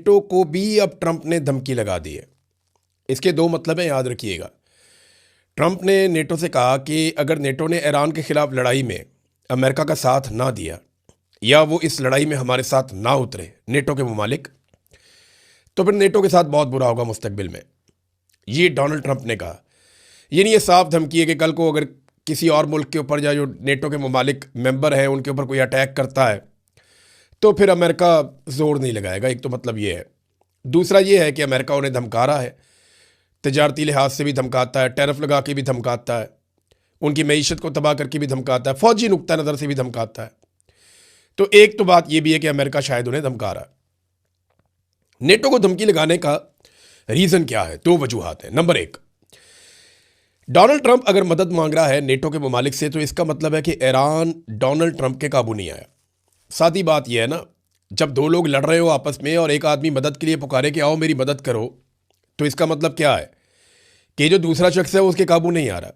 NATO को भी अब ट्रंप ने धमकी लगा दी है। इसके दो मतलब हैं, याद रखिएगा। ट्रंप ने नेटो से कहा कि अगर नेटो ने ईरान के खिलाफ लड़ाई में अमेरिका का साथ ना दिया या वो इस लड़ाई में हमारे साथ ना उतरे नेटो के मुमालिक, तो फिर नेटो के साथ बहुत बुरा होगा मुस्तकबिल में। ये डोनाल्ड ट्रंप ने कहा। यानी ये साफ धमकी है कि कल को अगर किसी और मुल्क के ऊपर या जो नेटो के मुमालिक मेंबर हैं उनके ऊपर कोई अटैक करता है तो फिर अमेरिका जोर नहीं लगाएगा। एक तो मतलब ये है। दूसरा ये है कि अमेरिका उन्हें धमका रहा है, तजारती लिहाज से भी धमकाता है, टैरिफ लगा के भी धमकाता है, उनकी मईशत को तबाह करके भी धमकाता है, फौजी नुक्ता नज़र से भी धमकाता है। तो एक तो बात यह भी है कि अमेरिका शायद उन्हें धमका रहा है। नेटो को धमकी लगाने का रीज़न क्या है? दो वजूहात हैं। नंबर एक, डोनाल्ड ट्रंप अगर मदद मांग रहा है नेटो के ममालिक से तो इसका मतलब है कि ईरान डोनाल्ड ट्रंप के काबू नहीं आया। सादी बात यह है ना, जब दो लोग लड़ रहे हो आपस में और एक आदमी मदद के लिए पुकारे कि आओ मेरी मदद करो, तो इसका मतलब क्या है कि जो दूसरा शख्स है वो उसके काबू नहीं आ रहा।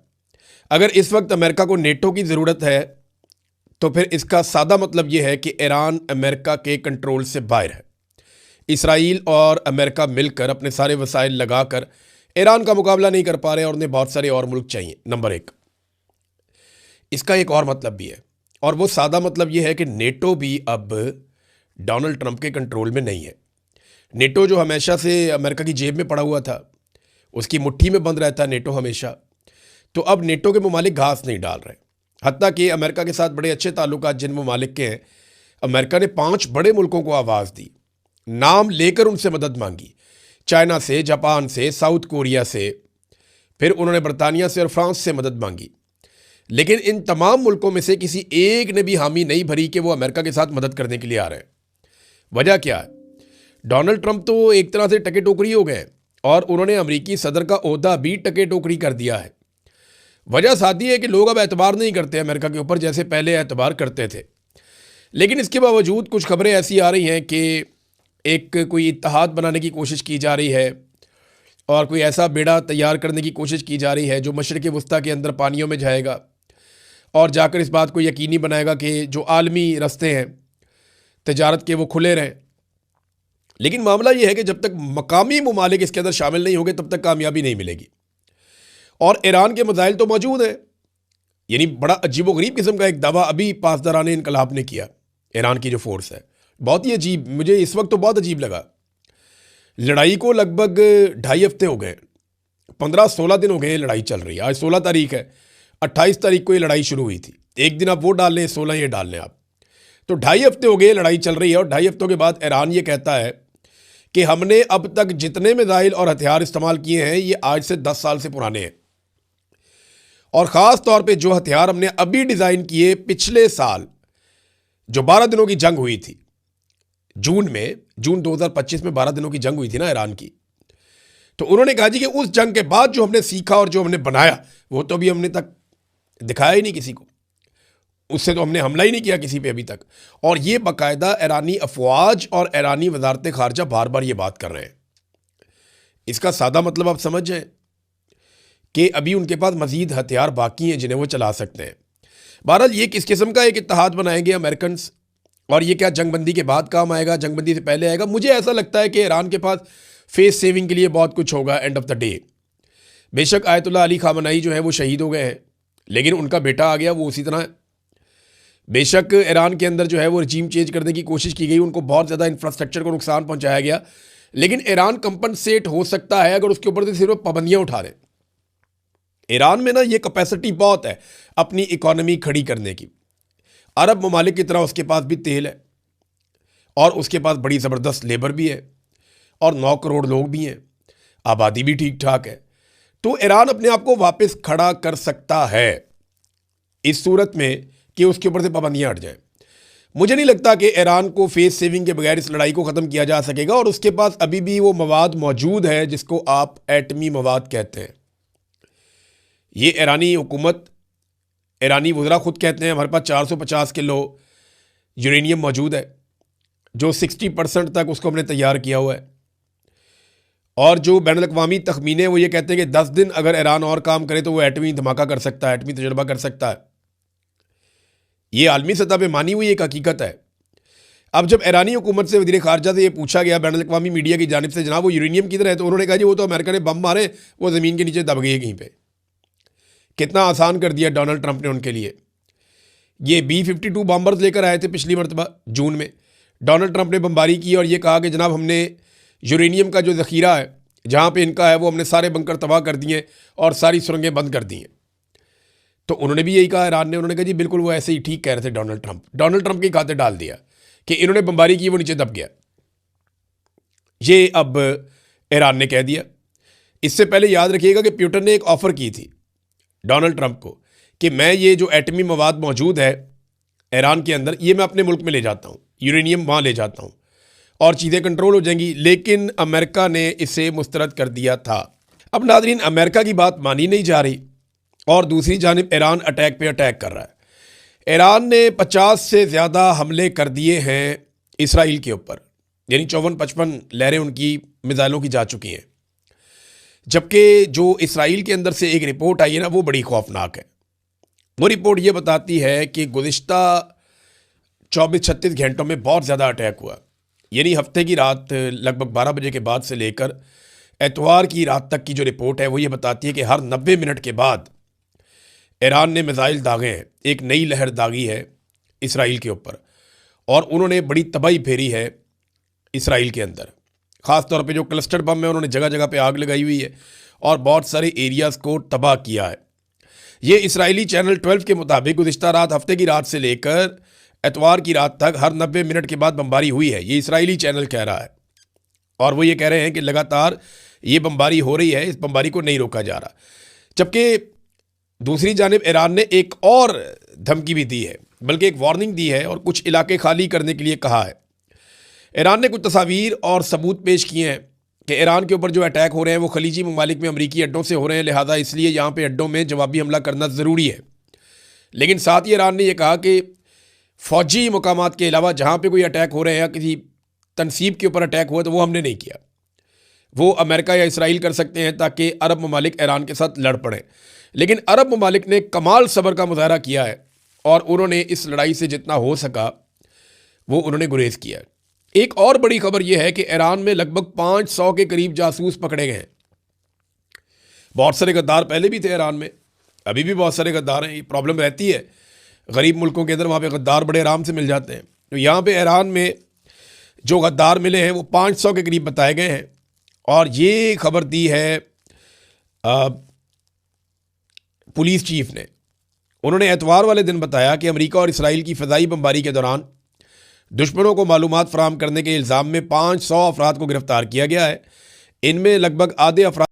अगर इस वक्त अमेरिका को नेटो की ज़रूरत है तो फिर इसका सादा मतलब यह है कि ईरान अमेरिका के कंट्रोल से बाहर है। इसराइल और अमेरिका मिलकर अपने सारे वसाइल लगाकर ईरान का मुकाबला नहीं कर पा रहे और उन्हें बहुत सारे और मुल्क चाहिए। नंबर एक। इसका एक और मतलब भी है, और वो सादा मतलब ये है कि नेटो भी अब डोनाल्ड ट्रंप के कंट्रोल में नहीं है। नेटो जो हमेशा से अमेरिका की जेब में पड़ा हुआ था, उसकी मुट्ठी में बंद रहता है नेटो हमेशा, तो अब नेटो के ममालिक घास नहीं डाल रहे। हत्ता कि अमेरिका के साथ बड़े अच्छे ताल्लुकात जिन ममालिक के हैं, अमेरिका ने 5 बड़े मुल्कों को आवाज़ दी, नाम लेकर उनसे मदद मांगी। चाइना से, जापान से, साउथ कोरिया से, फिर उन्होंने बरतानिया से और फ्रांस से मदद मांगी। लेकिन इन तमाम मुल्कों में से किसी एक ने भी हामी नहीं भरी कि वो अमेरिका के साथ मदद करने के लिए आ रहे हैं। वजह क्या है? डोनाल्ड ट्रंप तो एक तरह से टके टोकरी हो गए और उन्होंने अमेरिकी सदर का ओहदा भी टके टोकरी कर दिया है। वजह सादी है कि लोग अब एतबार नहीं करते अमेरिका के ऊपर जैसे पहले एतबार करते थे। लेकिन इसके बावजूद कुछ खबरें ऐसी आ रही हैं कि एक कोई इत्तेहाद बनाने की कोशिश की जा रही है और कोई ऐसा बेड़ा तैयार करने की कोशिश की जा रही है जो मशरिक़ वस्ता के अंदर पानियों में जाएगा और जाकर इस बात को यकीनी बनाएगा कि जो आलमी रास्ते हैं तजारत के वो खुले रहें। लेकिन मामला ये है कि जब तक मकामी ममालिक इसके अंदर शामिल नहीं होंगे तब तक कामयाबी नहीं मिलेगी। और ईरान के मसाइल तो मौजूद हैं। यानी बड़ा अजीबोगरीब किस्म का एक दावा अभी पासदारान इनकलाब ने किया। ईरान की जो फोर्स है बहुत ही अजीब, मुझे इस वक्त तो बहुत अजीब लगा। लड़ाई को लगभग 2.5 हफ्ते हो गए, 15-16 दिन हो गए लड़ाई चल रही है। आज 16 तारीख है, 28 तारीख को ये लड़ाई शुरू हुई थी। एक दिन आप वो डाल लें, 16 ये डाल लें आप, तो 2.5 हफ्ते हो गए लड़ाई चल रही है। और 2.5 हफ्तों के बाद ईरान ये कहता है कि हमने अब तक जितने मिसाइल और हथियार इस्तेमाल किए हैं ये आज से 10 साल से पुराने हैं। और ख़ास तौर पे जो हथियार हमने अभी डिज़ाइन किए, पिछले साल जो 12 दिनों की जंग हुई थी, जून 2025 में 12 दिनों की जंग हुई थी ना ईरान की, तो उन्होंने कहा जी कि उस जंग के बाद जो हमने सीखा और जो हमने बनाया वो तो अभी हमने तक दिखाया ही नहीं किसी को, उससे तो हमने हमला ही नहीं किया किसी पे अभी तक। और ये बाकायदा ईरानी अफवाज और ईरानी वजारत खारजा बार बार ये बात कर रहे हैं। इसका सादा मतलब आप समझ जाएं कि अभी उनके पास मजीद हथियार बाकी हैं जिन्हें वो चला सकते हैं। बहरहाल ये किस किस्म का एक इत्तेहाद बनाएंगे अमेरिकन, और ये क्या जंगबंदी के बाद काम आएगा, जंगबंदी से पहले आएगा? मुझे ऐसा लगता है कि ईरान के पास फेस सेविंग के लिए बहुत कुछ होगा एंड ऑफ द डे। बेशक आयतुल्लाह अली खामनाई जो है वो शहीद हो गए हैं, लेकिन उनका बेटा आ गया, वो उसी तरह है। बेशक ईरान के अंदर जो है वो रजीम चेंज करने की कोशिश की गई, उनको बहुत ज़्यादा इंफ्रास्ट्रक्चर को नुकसान पहुँचाया गया, लेकिन ईरान कंपनसेट हो सकता है अगर उसके ऊपर से सिर्फ पाबंदियाँ उठा दें। ईरान में ना ये कैपेसिटी बहुत है अपनी इकॉनमी खड़ी करने की। अरब ममालिक की तरह उसके पास भी तेल है और उसके पास बड़ी ज़बरदस्त लेबर भी है और 9 करोड़ लोग भी हैं, आबादी भी ठीक ठाक है। तो ईरान अपने आप को वापस खड़ा कर सकता है इस सूरत में कि उसके ऊपर से पाबंदियाँ हट जाएं। मुझे नहीं लगता कि ईरान को फेस सेविंग के बगैर इस लड़ाई को ख़त्म किया जा सकेगा। और उसके पास अभी भी वो मवाद मौजूद है जिसको आप एटमी मवाद कहते हैं। ये ईरानी हुकूमत, ईरानी वज़रा खुद कहते हैं हमारे पास 450 किलो यूरेनियम मौजूद है, जो 60% तक उसको हमने तैयार किया हुआ है। और जो बैनुल-अक़वामी तख़मीने वो ये कहते हैं कि 10 दिन अगर ईरान और काम करे तो वो एटमी धमाका कर सकता है, एटमी तजर्बा कर सकता है। ये आलमी सतह पे मानी हुई एक हकीकत है। अब जब ईरानी हुकूमत से वज़ीर ख़ारजा से ये पूछा गया बैनुल-अक़वामी मीडिया की जानिब से, जनाब वो यूरेनियम किधर है, तो उन्होंने कहा जी वो तो अमेरिका ने बम मारे, वो ज़मीन के नीचे दब गई है कहीं पे। कितना आसान कर दिया डोनाल्ड ट्रंप ने उनके लिए। ये B-52 बॉम्बर्स लेकर आए थे पिछली मरतबा जून में, डोनाल्ड ट्रंप ने बमबारी की और ये कहा कि जनाब हमने यूरेनियम का जो ज़ख़ीरा है जहाँ पे इनका है वो हमने सारे बंकर तबाह कर दिए और सारी सुरंगें बंद कर दी हैं। तो उन्होंने भी यही कहा ईरान ने, उन्होंने कहा जी बिल्कुल वो ऐसे ही ठीक कह रहे थे डोनाल्ड ट्रंप के खाते डाल दिया कि इन्होंने बमबारी की, वो नीचे दब गया। ये अब ईरान ने कह दिया। इससे पहले याद रखिएगा कि पुतिन ने एक ऑफ़र की थी डोनाल्ड ट्रंप को कि मैं ये जो एटमी मवाद मौजूद है ईरान के अंदर, ये मैं अपने मुल्क में ले जाता हूँ, यूरेनियम वहाँ ले जाता हूँ और चीज़ें कंट्रोल हो जाएंगी, लेकिन अमेरिका ने इसे मुस्तरद कर दिया था। अब नाज़रीन, अमेरिका की बात मानी नहीं जा रही और दूसरी जानिब ईरान अटैक पे अटैक कर रहा है। ईरान ने 50 से ज़्यादा हमले कर दिए हैं इसराइल के ऊपर, यानी 54-55 लहरें उनकी मिसाइलों की जा चुकी हैं। जबकि जो इसराइल के अंदर से एक रिपोर्ट आई है ना, वो बड़ी खौफनाक है। वो रिपोर्ट ये बताती है कि गुज़िश्ता 24-36 घंटों में बहुत ज़्यादा अटैक हुआ, यानी हफ्ते की रात लगभग 12 बजे के बाद से लेकर एतवार की रात तक की जो रिपोर्ट है वो ये बताती है कि हर 90 मिनट के बाद ईरान ने मिसाइल दागे हैं, एक नई लहर दागी है इसराइल के ऊपर और उन्होंने बड़ी तबाही फेरी है इसराइल के अंदर। ख़ास तौर पे जो क्लस्टर बम है उन्होंने जगह जगह पे आग लगाई हुई है और बहुत सारे एरियाज़ को तबाह किया है। ये इसराइली चैनल 12 के मुताबिक गुज़िश्ता रात हफ्ते की रात से लेकर एतवार की रात तक हर 90 मिनट के बाद बमबारी हुई है, ये इसराइली चैनल कह रहा है। और वो ये कह रहे हैं कि लगातार ये बमबारी हो रही है, इस बमबारी को नहीं रोका जा रहा। जबकि दूसरी जानिब ईरान ने एक और धमकी भी दी है, बल्कि एक वार्निंग दी है और कुछ इलाके खाली करने के लिए कहा है। ईरान ने कुछ तस्वीर और सबूत पेश किए हैं कि ईरान के ऊपर जो अटैक हो रहे हैं वो खलीजी ममालिक में अमरीकी अड्डों से हो रहे हैं, लिहाजा इसलिए यहाँ पे अड्डों में जवाबी हमला करना ज़रूरी है। लेकिन साथ ही ईरान ने यह कहा कि फ़ौजी मकामात के अलावा जहाँ पे कोई अटैक हो रहे हैं या किसी तनसीब के ऊपर अटैक हुआ तो वो हमने नहीं किया, वो अमेरिका या इसराइल कर सकते हैं ताकि अरब ममालिक ईरान के साथ लड़ पड़ें। लेकिन अरब ममालिक ने कमाल सब्र का मुजाहरा किया है और उन्होंने इस लड़ाई से जितना हो सका वो उन्होंने गुरेज किया है। एक और बड़ी खबर यह है कि ईरान में लगभग 500 के करीब जासूस पकड़े गए हैं। बहुत सारे गद्दार पहले भी थे ईरान में, अभी भी बहुत सारे गद्दार हैं। ये प्रॉब्लम रहती है गरीब मुल्कों के अंदर, वहाँ पे गद्दार बड़े आराम से मिल जाते हैं। तो यहाँ पे ईरान में जो गद्दार मिले हैं वो 500 के करीब बताए गए हैं। और ये खबर दी है पुलिस चीफ ने। उन्होंने एतवार वाले दिन बताया कि अमेरिका और इसराइल की फ़िज़ाई बमबारी के दौरान दुश्मनों को मालूमात फराहम करने के इल्ज़ाम में 500 अफराद को गिरफ्तार किया गया है। इनमें लगभग आधे अफराद